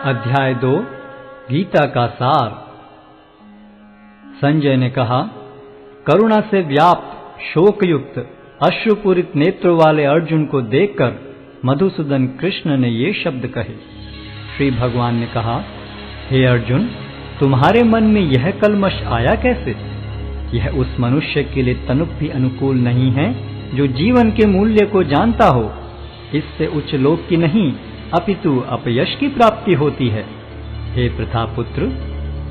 अध्याय 2 गीता का सार। संजय ने कहा, करुणा से व्याप्त शोकयुक्त अश्रुपूरित नेत्रों वाले अर्जुन को देखकर मधुसूदन कृष्ण ने ये शब्द कहे। श्री भगवान ने कहा, हे अर्जुन, तुम्हारे मन में यह कलमश आया कैसे? यह उस मनुष्य के लिए तनुक भी अनुकूल नहीं है जो जीवन के मूल्य को जानता हो। इससे उच्च लोक की नहीं अपितु अपयश की प्राप्ति होती है। हे प्रथापुत्र,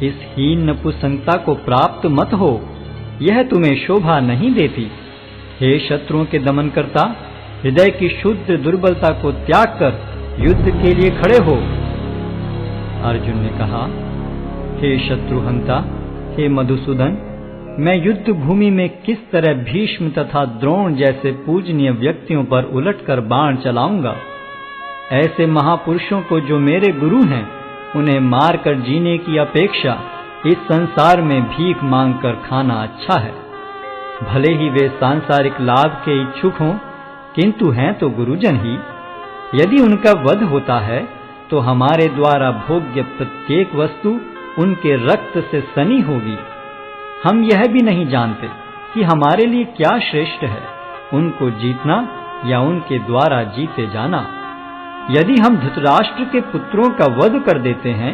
इस हीन नपुंसकता को प्राप्त मत हो, यह तुम्हें शोभा नहीं देती। हे शत्रुओं के दमन करता, हृदय की शुद्ध दुर्बलता को त्याग कर युद्ध के लिए खड़े हो। अर्जुन ने कहा, हे शत्रुहंता, हे मधुसूदन, मैं युद्ध भूमि में किस तरह भीष्म तथा द्रोण जैसे पूजनीय व्यक्तियों पर उलटकर बाण चलाऊंगा। ऐसे महापुरुषों को जो मेरे गुरु हैं, उन्हें मारकर जीने की अपेक्षा इस संसार में भीख मांगकर खाना अच्छा है। भले ही वे सांसारिक लाभ के इच्छुक हों, किंतु हैं तो गुरुजन ही। यदि उनका वध होता है तो हमारे द्वारा भोग्य प्रत्येक वस्तु उनके रक्त से सनी होगी। हम यह भी नहीं जानते कि हमारे लिए क्या श्रेष्ठ है, उनको जीतना या उनके द्वारा जीते जाना। यदि हम धृतराष्ट्र के पुत्रों का वध कर देते हैं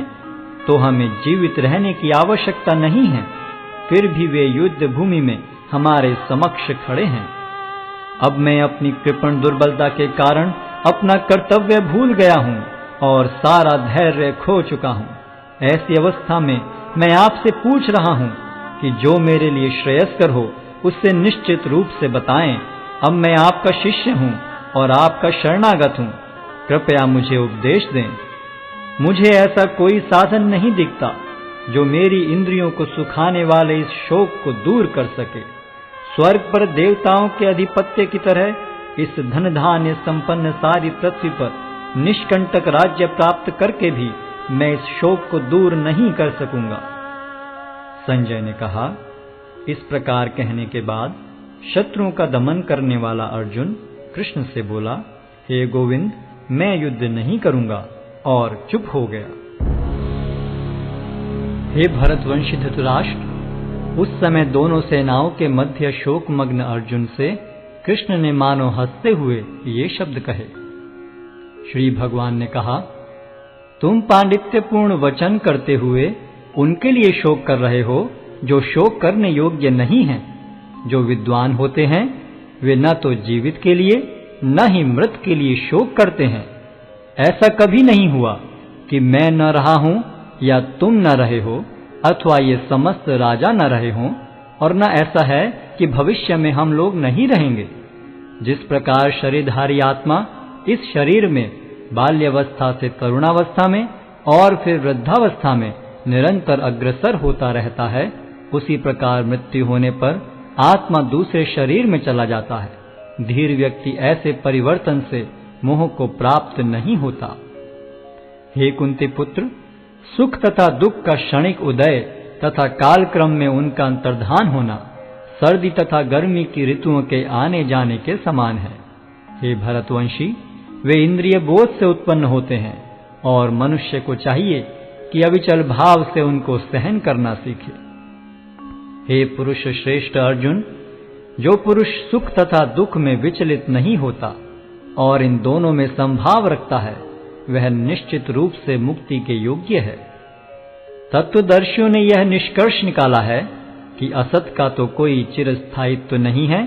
तो हमें जीवित रहने की आवश्यकता नहीं है, फिर भी वे युद्ध भूमि में हमारे समक्ष खड़े हैं। अब मैं अपनी कृपण दुर्बलता के कारण अपना कर्तव्य भूल गया हूं और सारा धैर्य खो चुका हूं। ऐसी अवस्था में मैं आपसे पूछ रहा हूं कि जो मेरे लिए श्रेयस्कर हो उससे निश्चित रूप से बताएं। अब मैं आपका शिष्य हूं और आपका शरणागत हूं, कृपया मुझे उपदेश दें। मुझे ऐसा कोई साधन नहीं दिखता जो मेरी इंद्रियों को सुखाने वाले इस शोक को दूर कर सके। स्वर्ग पर देवताओं के अधिपत्य की तरह इस धन धान्य संपन्न सारी पृथ्वी पर निष्कंटक राज्य प्राप्त करके भी मैं इस शोक को दूर नहीं कर सकूंगा। संजय ने कहा, इस प्रकार कहने के बाद शत्रुओं का दमन करने वाला अर्जुन कृष्ण से बोला, हे गोविंद, मैं युद्ध नहीं करूंगा, और चुप हो गया। हे भरतवंशी धृतराष्ट्र, उस समय दोनों सेनाओं के मध्य शोकमग्न अर्जुन से कृष्ण ने मानो हंसते हुए ये शब्द कहे। श्री भगवान ने कहा, तुम पांडित्यपूर्ण वचन करते हुए उनके लिए शोक कर रहे हो जो शोक करने योग्य नहीं हैं। जो विद्वान होते हैं वे न तो जीवित के लिए न ही मृत के लिए शोक करते हैं। ऐसा कभी नहीं हुआ कि मैं न रहा हूं या तुम न रहे हो, अथवा ये समस्त राजा न रहे हों, और न ऐसा है कि भविष्य में हम लोग नहीं रहेंगे। जिस प्रकार शरीरधारी आत्मा इस शरीर में बाल्यावस्था से तरुणावस्था में और फिर वृद्धावस्था में निरंतर अग्रसर होता रहता है, उसी प्रकार मृत्यु होने पर आत्मा दूसरे शरीर में चला जाता है। धीर व्यक्ति ऐसे परिवर्तन से मोह को प्राप्त नहीं होता। हे कुंती पुत्र, सुख तथा दुख का क्षणिक उदय तथा कालक्रम में उनका अंतर्धान होना सर्दी तथा गर्मी की ऋतुओं के आने जाने के समान है। हे भरतवंशी, वे इंद्रिय बोध से उत्पन्न होते हैं और मनुष्य को चाहिए कि अविचल भाव से उनको सहन करना सीखे। हे पुरुष श्रेष्ठ अर्जुन, जो पुरुष सुख तथा दुख में विचलित नहीं होता और इन दोनों में संभाव रखता है, वह निश्चित रूप से मुक्ति के योग्य है। तत्वदर्शियों ने यह निष्कर्ष निकाला है कि असत का तो कोई चिरस्थायित्व नहीं है,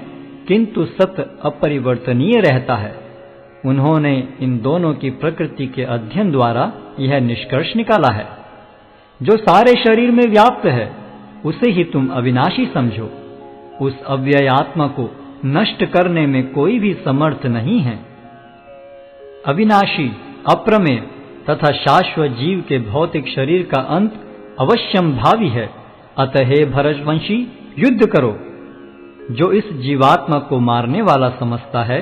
किंतु सत अपरिवर्तनीय रहता है। उन्होंने इन दोनों की प्रकृति के अध्ययन द्वारा यह निष्कर्ष निकाला है। जो सारे शरीर में व्याप्त है उसे ही तुम अविनाशी समझो। उस अव्यय आत्मा को नष्ट करने में कोई भी समर्थ नहीं है। अविनाशी, अप्रमेय तथा शाश्वत जीव के भौतिक शरीर का अंत अवश्यम भावी है। अतः हे भरतवंशी, युद्ध करो। जो इस जीवात्मा को मारने वाला समझता है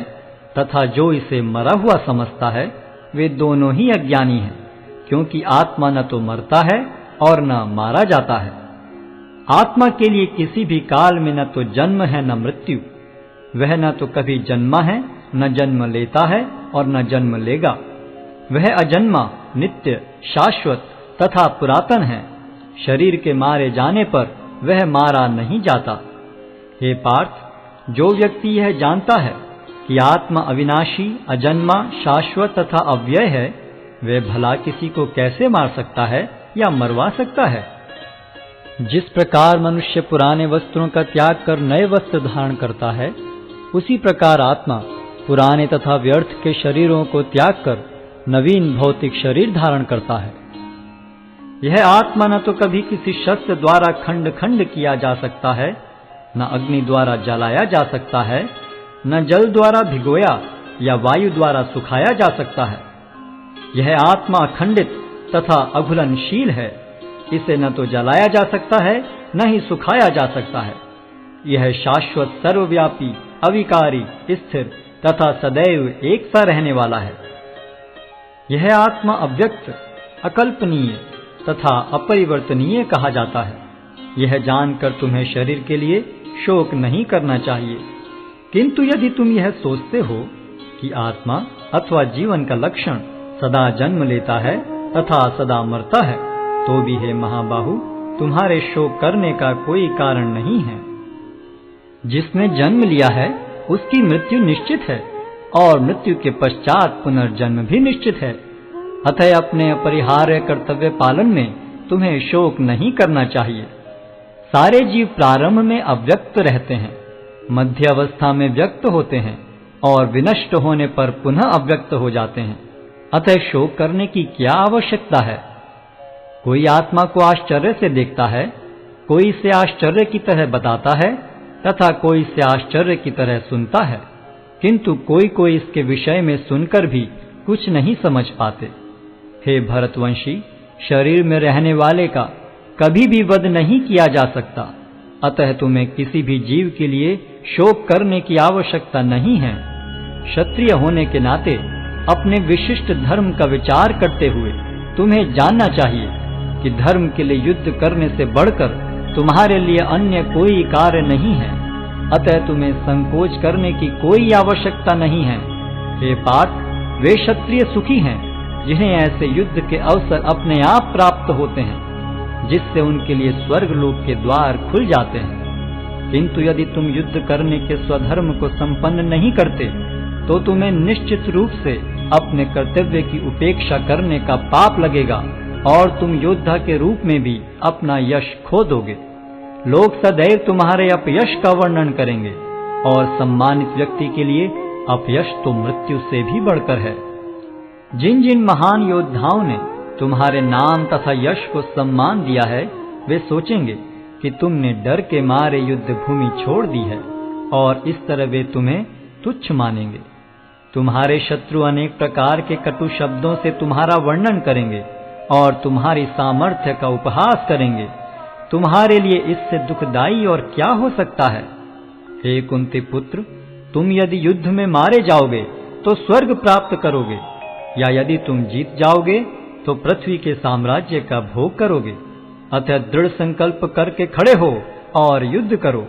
तथा जो इसे मरा हुआ समझता है, वे दोनों ही अज्ञानी हैं, क्योंकि आत्मा न तो मरता है और न मारा जाता है। आत्मा के लिए किसी भी काल में न तो जन्म है न मृत्यु। वह न तो कभी जन्मा है, न जन्म लेता है और न जन्म लेगा। वह अजन्मा, नित्य, शाश्वत तथा पुरातन है। शरीर के मारे जाने पर वह मारा नहीं जाता। हे पार्थ, जो व्यक्ति यह जानता है कि आत्मा अविनाशी, अजन्मा, शाश्वत तथा अव्यय है, वह भला किसी को कैसे मार सकता है या मरवा सकता है? जिस प्रकार मनुष्य पुराने वस्त्रों का त्याग कर नए वस्त्र धारण करता है, उसी प्रकार आत्मा पुराने तथा व्यर्थ के शरीरों को त्याग कर नवीन भौतिक शरीर धारण करता है। यह आत्मा न तो कभी किसी शस्त्र द्वारा खंड खंड किया जा सकता है, न अग्नि द्वारा जलाया जा सकता है, न जल द्वारा भिगोया या वायु द्वारा सुखाया जा सकता है। यह आत्मा अखंडित तथा अघुलनशील है। इसे न तो जलाया जा सकता है, न ही सुखाया जा सकता है। यह शाश्वत, सर्वव्यापी, अविकारी, स्थिर तथा सदैव एक सा रहने वाला है। यह आत्मा अव्यक्त, अकल्पनीय तथा अपरिवर्तनीय कहा जाता है। यह जानकर तुम्हें शरीर के लिए शोक नहीं करना चाहिए। किंतु यदि तुम यह सोचते हो कि आत्मा अथवा जीवन का लक्षण सदा जन्म लेता है तथा सदा मरता है, तो भी हे महाबाहु, तुम्हारे शोक करने का कोई कारण नहीं है। जिसने जन्म लिया है उसकी मृत्यु निश्चित है और मृत्यु के पश्चात पुनर्जन्म भी निश्चित है। अतः अपने अपरिहार्य कर्तव्य पालन में तुम्हें शोक नहीं करना चाहिए। सारे जीव प्रारंभ में अव्यक्त रहते हैं, मध्य अवस्था में व्यक्त होते हैं और विनष्ट होने पर पुनः अव्यक्त हो जाते हैं। अतः शोक करने की क्या आवश्यकता है? कोई आत्मा को आश्चर्य से देखता है, कोई इसे आश्चर्य की तरह बताता है तथा कोई इसे आश्चर्य की तरह सुनता है, किंतु कोई कोई इसके विषय में सुनकर भी कुछ नहीं समझ पाते। हे भरतवंशी, शरीर में रहने वाले का कभी भी वध नहीं किया जा सकता। अतः तुम्हें किसी भी जीव के लिए शोक करने की आवश्यकता नहीं है। क्षत्रिय होने के नाते अपने विशिष्ट धर्म का विचार करते हुए तुम्हें जानना चाहिए कि धर्म के लिए युद्ध करने से बढ़कर तुम्हारे लिए अन्य कोई कार्य नहीं है। अतः तुम्हें संकोच करने की कोई आवश्यकता नहीं है। हे पार्थ, वे क्षत्रिय सुखी हैं जिन्हें ऐसे युद्ध के अवसर अपने आप प्राप्त होते हैं, जिससे उनके लिए स्वर्ग लोक के द्वार खुल जाते हैं। किंतु यदि तुम युद्ध करने के स्वधर्म को संपन्न नहीं करते, तो तुम्हें निश्चित रूप से अपने कर्तव्य की उपेक्षा करने का पाप लगेगा और तुम योद्धा के रूप में भी अपना यश खो दोगे। लोग सदैव तुम्हारे अपयश का वर्णन करेंगे और सम्मानित व्यक्ति के लिए अपयश तो मृत्यु से भी बढ़कर है। जिन जिन महान योद्धाओं ने तुम्हारे नाम तथा यश को सम्मान दिया है, वे सोचेंगे कि तुमने डर के मारे युद्ध भूमि छोड़ दी है और इस तरह वे तुम्हें तुच्छ मानेंगे। तुम्हारे शत्रु अनेक प्रकार के कटु शब्दों से तुम्हारा वर्णन करेंगे और तुम्हारी सामर्थ्य का उपहास करेंगे। तुम्हारे लिए इससे दुखदाई और क्या हो सकता है? हे कुंती पुत्र, तुम यदि युद्ध में मारे जाओगे तो स्वर्ग प्राप्त करोगे, या यदि तुम जीत जाओगे तो पृथ्वी के साम्राज्य का भोग करोगे। अतः दृढ़ संकल्प करके खड़े हो और युद्ध करो।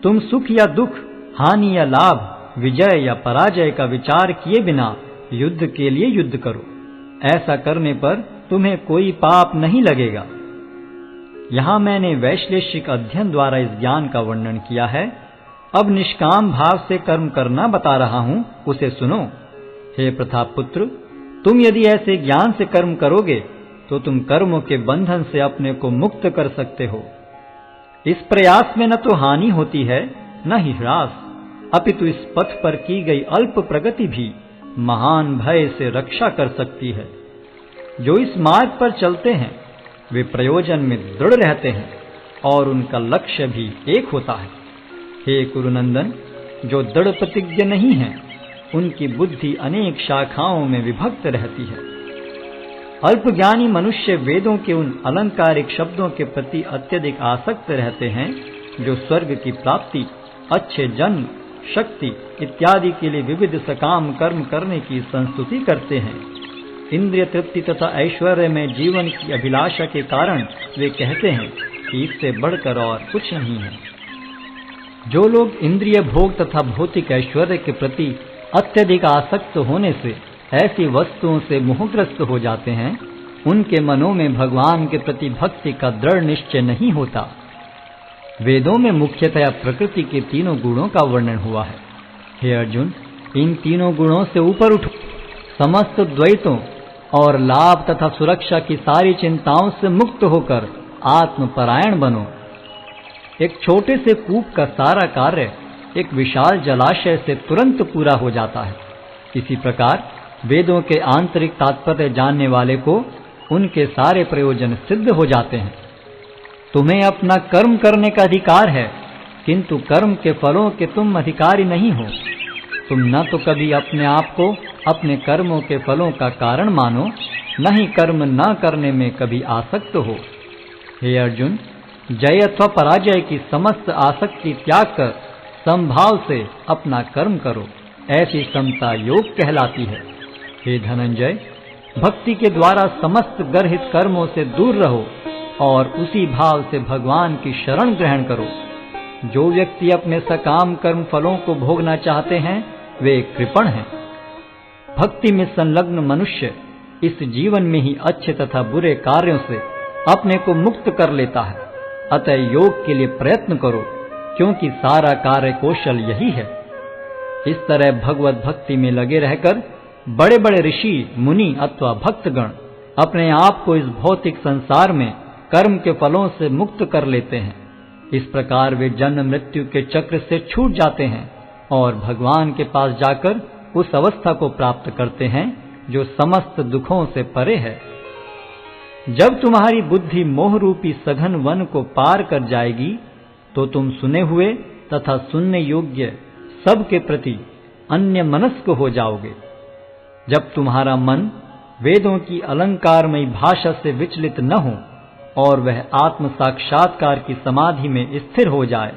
तुम सुख या दुख, हानि या लाभ, विजय या पराजय का विचार किए बिना युद्ध के लिए युद्ध करो। ऐसा करने पर तुम्हें कोई पाप नहीं लगेगा। यहाँ मैंने वैश्लेषिक अध्ययन द्वारा इस ज्ञान का वर्णन किया है। अब निष्काम भाव से कर्म करना बता रहा हूँ, उसे सुनो। हे प्रतापपुत्र, तुम यदि ऐसे ज्ञान से कर्म करोगे तो तुम कर्मों के बंधन से अपने को मुक्त कर सकते हो। इस प्रयास में न तो हानि होती है न ही ह्रास, अपितु इस पथ पर की गई अल्प प्रगति भी महान भय से रक्षा कर सकती है। जो इस मार्ग पर चलते हैं वे प्रयोजन में दृढ़ रहते हैं और उनका लक्ष्य भी एक होता है। हे कुरुनंदन, जो दृढ़ प्रतिज्ञ नहीं है उनकी बुद्धि अनेक शाखाओं में विभक्त रहती है। अल्पज्ञानी मनुष्य वेदों के उन अलंकारिक शब्दों के प्रति अत्यधिक आसक्त रहते हैं जो स्वर्ग की प्राप्ति, अच्छे जन्म, शक्ति इत्यादि के लिए विविध सकाम कर्म करने की संस्तुति करते हैं। इंद्रिय तृप्ति तथा ऐश्वर्य में जीवन की अभिलाषा के कारण वे कहते हैं कि इससे बढ़कर और कुछ नहीं है। जो लोग इंद्रिय भोग तथा भौतिक ऐश्वर्य के प्रति अत्यधिक आसक्त होने से ऐसी वस्तुओं से मोहग्रस्त हो जाते हैं, उनके मनों में भगवान के प्रति भक्ति का दृढ़ निश्चय नहीं होता। वेदों में मुख्यतया प्रकृति के तीनों गुणों का वर्णन हुआ है। हे अर्जुन, इन तीनों गुणों से ऊपर उठो, समस्त द्वैतों और लाभ तथा सुरक्षा की सारी चिंताओं से मुक्त होकर आत्मपरायण बनो। एक छोटे से कूप का सारा कार्य एक विशाल जलाशय से तुरंत पूरा हो जाता है। इसी प्रकार वेदों के आंतरिक तात्पर्य जानने वाले को उनके सारे प्रयोजन सिद्ध हो जाते हैं। तुम्हें अपना कर्म करने का अधिकार है, किंतु कर्म के फलों के तुम अधिकारी नहीं हो। तुम न तो कभी अपने आप को अपने कर्मों के फलों का कारण मानो, न ही कर्म न करने में कभी आसक्त हो। हे अर्जुन, जय अथवा पराजय की समस्त आसक्ति त्याग कर समभाव से अपना कर्म करो, ऐसी समता योग कहलाती है। हे धनंजय, भक्ति के द्वारा समस्त गर्हित कर्मों से दूर रहो और उसी भाव से भगवान की शरण ग्रहण करो। जो व्यक्ति अपने सकाम कर्म फलों को भोगना चाहते हैं वे कृपण हैं। भक्ति में संलग्न मनुष्य इस जीवन में ही अच्छे तथा बुरे कार्यों से अपने को मुक्त कर लेता है। अतः योग के लिए प्रयत्न करो, क्योंकि सारा कार्य कौशल यही है। इस तरह भगवत भक्ति में लगे रहकर बड़े बड़े ऋषि, मुनि अथवा भक्तगण अपने आप को इस भौतिक संसार में कर्म के फलों से मुक्त कर लेते हैं। इस प्रकार वे जन्म मृत्यु के चक्र से छूट जाते हैं और भगवान के पास जाकर उस अवस्था को प्राप्त करते हैं जो समस्त दुखों से परे है। जब तुम्हारी बुद्धि मोह रूपी सघन वन को पार कर जाएगी तो तुम सुने हुए तथा सुनने योग्य सब के प्रति अन्य मनस्क हो जाओगे। जब तुम्हारा मन वेदों की अलंकारमयी भाषा से विचलित न हो और वह आत्म साक्षात्कार की समाधि में स्थिर हो जाए,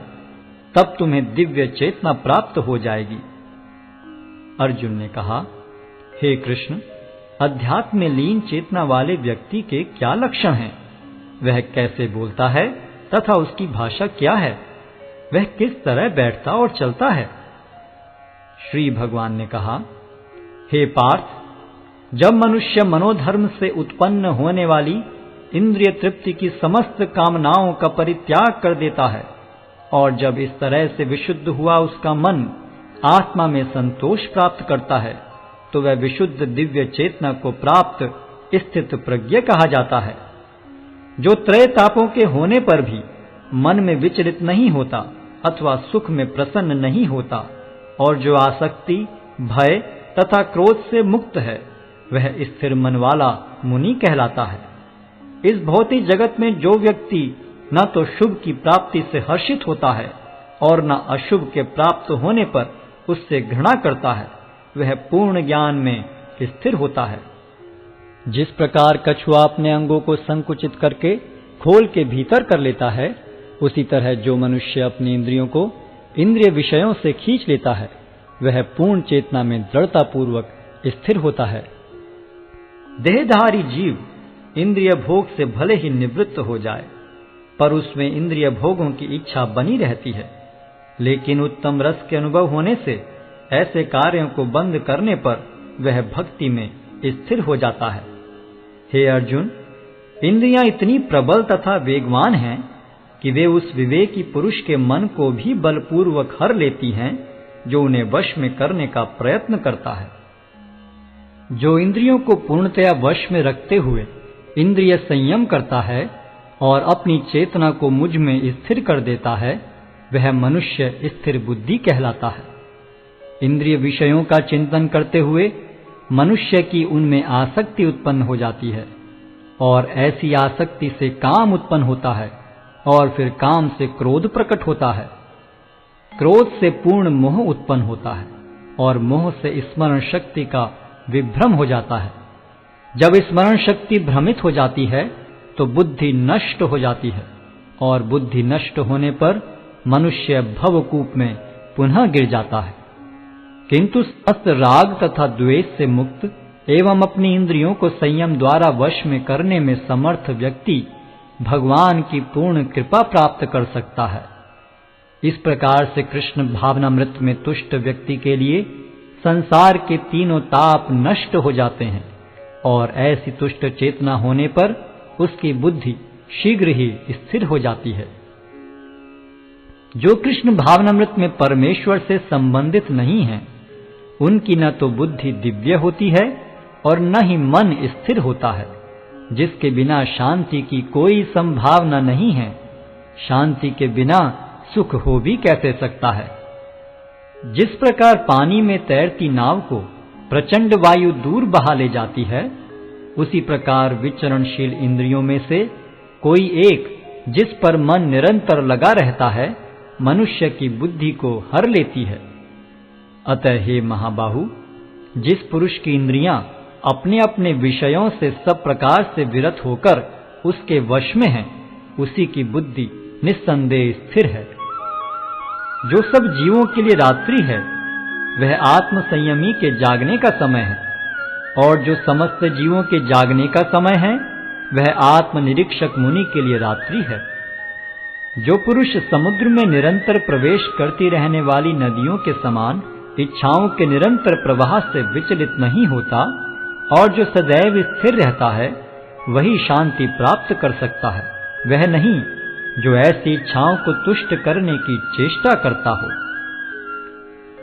तब तुम्हें दिव्य चेतना प्राप्त हो जाएगी। अर्जुन ने कहा, हे कृष्ण, अध्यात्म में लीन चेतना वाले व्यक्ति के क्या लक्षण हैं? वह कैसे बोलता है तथा उसकी भाषा क्या है? वह किस तरह बैठता और चलता है? श्री भगवान ने कहा, हे पार्थ, जब मनुष्य मनोधर्म से उत्पन्न होने वाली इंद्रिय तृप्ति की समस्त कामनाओं का परित्याग कर देता है और जब इस तरह से विशुद्ध हुआ उसका मन आत्मा में संतोष प्राप्त करता है, तो वह विशुद्ध दिव्य चेतना को प्राप्त स्थित प्रज्ञ कहा जाता है, जो त्रय तापों के होने पर भी मन में विचलित नहीं होता अथवा सुख में प्रसन्न नहीं होता और जो आसक्ति, भय तथा क्रोध से मुक्त है, वह स्थिर मन वाला मुनि कहलाता है। इस भौतिक जगत में जो व्यक्ति न तो शुभ की प्राप्ति से हर्षित होता है और न अशुभ के प्राप्त होने पर उससे घृणा करता है, वह पूर्ण ज्ञान में स्थिर होता है। जिस प्रकार कछुआ अपने अंगों को संकुचित करके खोल के भीतर कर लेता है, उसी तरह जो मनुष्य अपनी इंद्रियों को इंद्रिय विषयों से खींच लेता है, वह पूर्ण चेतना में दृढ़ता पूर्वक स्थिर होता है। देहधारी जीव इंद्रिय भोग से भले ही निवृत्त हो जाए, पर उसमें इंद्रिय भोगों की इच्छा बनी रहती है। लेकिन उत्तम रस के अनुभव होने से ऐसे कार्यों को बंद करने पर वह भक्ति में स्थिर हो जाता है। हे अर्जुन, इंद्रियां इतनी प्रबल तथा वेगवान हैं कि वे उस विवेकी पुरुष के मन को भी बलपूर्वक हर लेती हैं जो उन्हें वश में करने का प्रयत्न करता है। जो इंद्रियों को पूर्णतया वश में रखते हुए इंद्रिय संयम करता है और अपनी चेतना को मुझ में स्थिर कर देता है, वह मनुष्य स्थिर बुद्धि कहलाता है। इंद्रिय विषयों का चिंतन करते हुए मनुष्य की उनमें आसक्ति उत्पन्न हो जाती है और ऐसी आसक्ति से काम उत्पन्न होता है और फिर काम से क्रोध प्रकट होता है। क्रोध से पूर्ण मोह उत्पन्न होता है और मोह से स्मरण शक्ति का विभ्रम हो जाता है। जब स्मरण शक्ति भ्रमित हो जाती है तो बुद्धि नष्ट हो जाती है और बुद्धि नष्ट होने पर मनुष्य भवकूप में पुनः गिर जाता है। किंतु समस्त राग तथा द्वेष से मुक्त एवं अपनी इंद्रियों को संयम द्वारा वश में करने में समर्थ व्यक्ति भगवान की पूर्ण कृपा प्राप्त कर सकता है। इस प्रकार से कृष्ण भावनामृत में तुष्ट व्यक्ति के लिए संसार के तीनों ताप नष्ट हो जाते हैं और ऐसी तुष्ट चेतना होने पर उसकी बुद्धि शीघ्र ही स्थिर हो जाती है। जो कृष्ण भावनामृत में परमेश्वर से संबंधित नहीं है, उनकी न तो बुद्धि दिव्य होती है और न ही मन स्थिर होता है, जिसके बिना शांति की कोई संभावना नहीं है। शांति के बिना सुख हो भी कैसे सकता है। जिस प्रकार पानी में तैरती नाव को प्रचंड वायु दूर बहा ले जाती है, उसी प्रकार विचरणशील इंद्रियों में से कोई एक जिस पर मन निरंतर लगा रहता है, मनुष्य की बुद्धि को हर लेती है। अतः हे महाबाहु, जिस पुरुष की इंद्रियां अपने अपने विषयों से सब प्रकार से विरत होकर उसके वश में हैं, उसी की बुद्धि निस्संदेह स्थिर है। जो सब जीवों के लिए रात्रि है, वह आत्म संयमी के जागने का समय है, और जो समस्त जीवों के जागने का समय है, वह आत्म निरीक्षक मुनि के लिए रात्रि है। जो पुरुष समुद्र में निरंतर प्रवेश करती रहने वाली नदियों के समान इच्छाओं के निरंतर प्रवाह से विचलित नहीं होता और जो सदैव स्थिर रहता है, वही शांति प्राप्त कर सकता है, वह नहीं जो ऐसी इच्छाओं को तुष्ट करने की चेष्टा करता हो।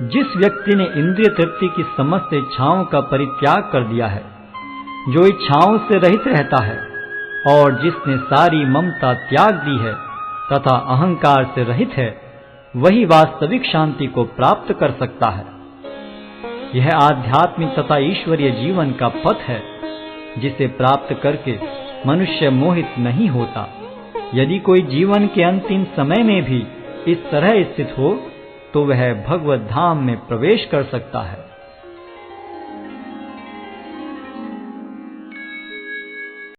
जिस व्यक्ति ने इंद्रिय तृप्ति की समस्त इच्छाओं का परित्याग कर दिया है, जो इच्छाओं से रहित रहता है और जिसने सारी ममता त्याग दी है तथा अहंकार से रहित है, वही वास्तविक शांति को प्राप्त कर सकता है। यह आध्यात्मिक तथा ईश्वरीय जीवन का पथ है, जिसे प्राप्त करके मनुष्य मोहित नहीं होता। यदि कोई जीवन के अंतिम समय में भी इस तरह स्थित हो, तो वह भगवत धाम में प्रवेश कर सकता है।